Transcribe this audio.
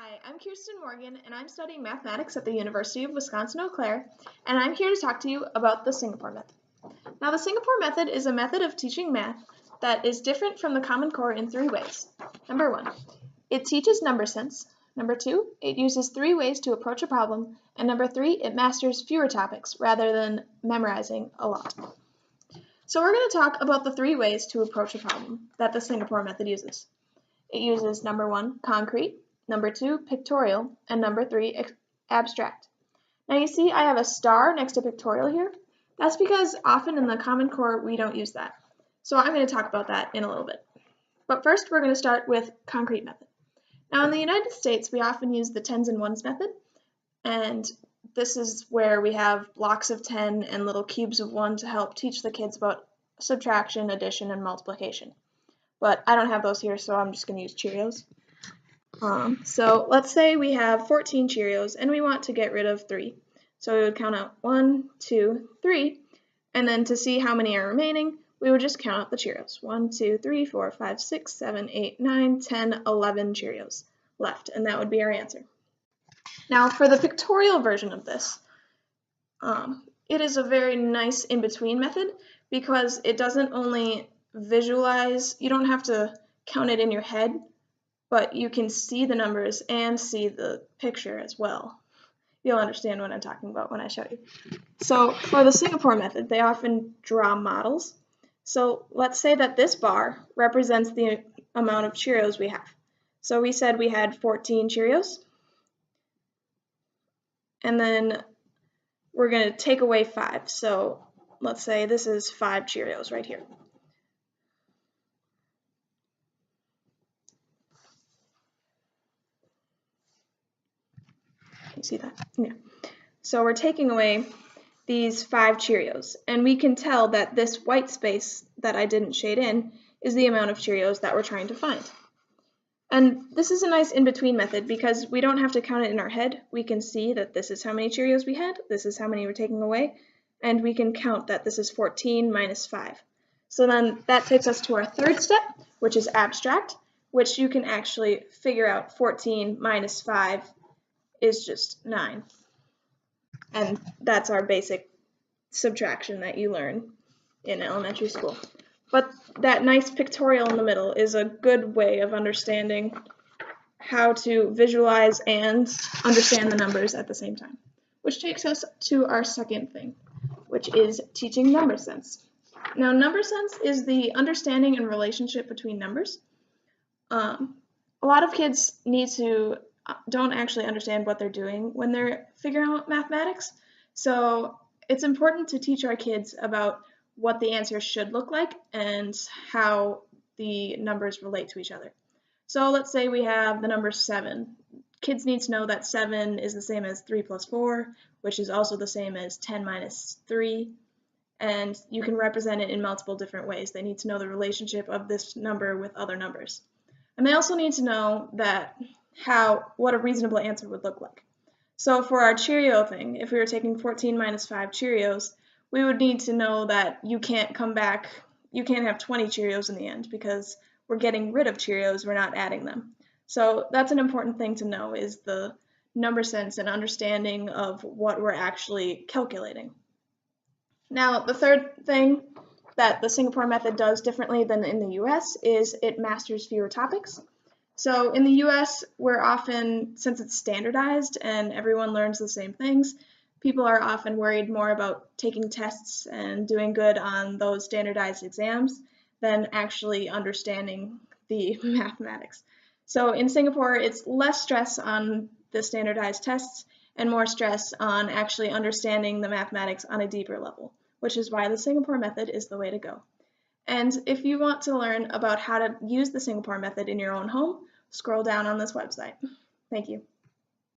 Hi, I'm Kirsten Morgan, and I'm studying mathematics at the University of Wisconsin-Eau Claire, and I'm here to talk to you about the Singapore method. Now, the Singapore method is a method of teaching math that is different from the Common Core in three ways. Number one, it teaches number sense. Number two, it uses three ways to approach a problem. And number three, it masters fewer topics rather than memorizing a lot. So we're going to talk about the three ways to approach a problem that the Singapore method uses. It uses number one, concrete, number two, pictorial, and number three, abstract. Now you see I have a star next to pictorial here. That's because often in the Common Core we don't use that. So I'm going to talk about that in a little bit. But first we're going to start with concrete method. Now in the United States we often use the tens and ones method, and this is where we have blocks of 10 and little cubes of 1 to help teach the kids about subtraction, addition, and multiplication. But I don't have those here, so I'm just going to use Cheerios. So let's say we have 14 Cheerios and we want to get rid of 3. So we would count out 1, 2, 3, and then to see how many are remaining, we would just count out the Cheerios. 1, 2, 3, 4, 5, 6, 7, 8, 9, 10, 11 Cheerios left, and that would be our answer. Now for the pictorial version of this, it is a very nice in-between method because it doesn't only visualize, you don't have to count it in your head, but you can see the numbers and see the picture as well. You'll understand what I'm talking about when I show you. So for the Singapore method, they often draw models. So let's say that this bar represents the amount of Cheerios we have. So we said we had 14 Cheerios, and then we're going to take away 5. So let's say this is 5 Cheerios right here. You see that? Yeah. So we're taking away these 5 Cheerios, and we can tell that this white space that I didn't shade in is the amount of Cheerios that we're trying to find. And this is a nice in-between method because we don't have to count it in our head. We can see that this is how many Cheerios we had, this is how many we're taking away, and we can count that this is 14 minus 5. So then that takes us to our third step, which is abstract, which you can actually figure out 14 minus 5 is just 9. And that's our basic subtraction that you learn in elementary school. But that nice pictorial in the middle is a good way of understanding how to visualize and understand the numbers at the same time. Which takes us to our second thing, which is teaching number sense. Now, number sense is the understanding and relationship between numbers. A lot of kids don't actually understand what they're doing when they're figuring out mathematics. So it's important to teach our kids about what the answer should look like and how the numbers relate to each other. So let's say we have the number 7. Kids need to know that 7 is the same as 3 plus 4, which is also the same as 10 minus 3. And you can represent it in multiple different ways. They need to know the relationship of this number with other numbers. And they also need to know that what a reasonable answer would look like. So for our Cheerio thing, if we were taking 14 minus 5 Cheerios, we would need to know that you can't have 20 Cheerios in the end because we're getting rid of Cheerios, we're not adding them. So that's an important thing to know, is the number sense and understanding of what we're actually calculating. Now, the third thing that the Singapore method does differently than in the US is it masters fewer topics. So in the US, since it's standardized and everyone learns the same things, people are often worried more about taking tests and doing good on those standardized exams than actually understanding the mathematics. So in Singapore, it's less stress on the standardized tests and more stress on actually understanding the mathematics on a deeper level, which is why the Singapore method is the way to go. And if you want to learn about how to use the Singapore method in your own home, scroll down on this website. Thank you.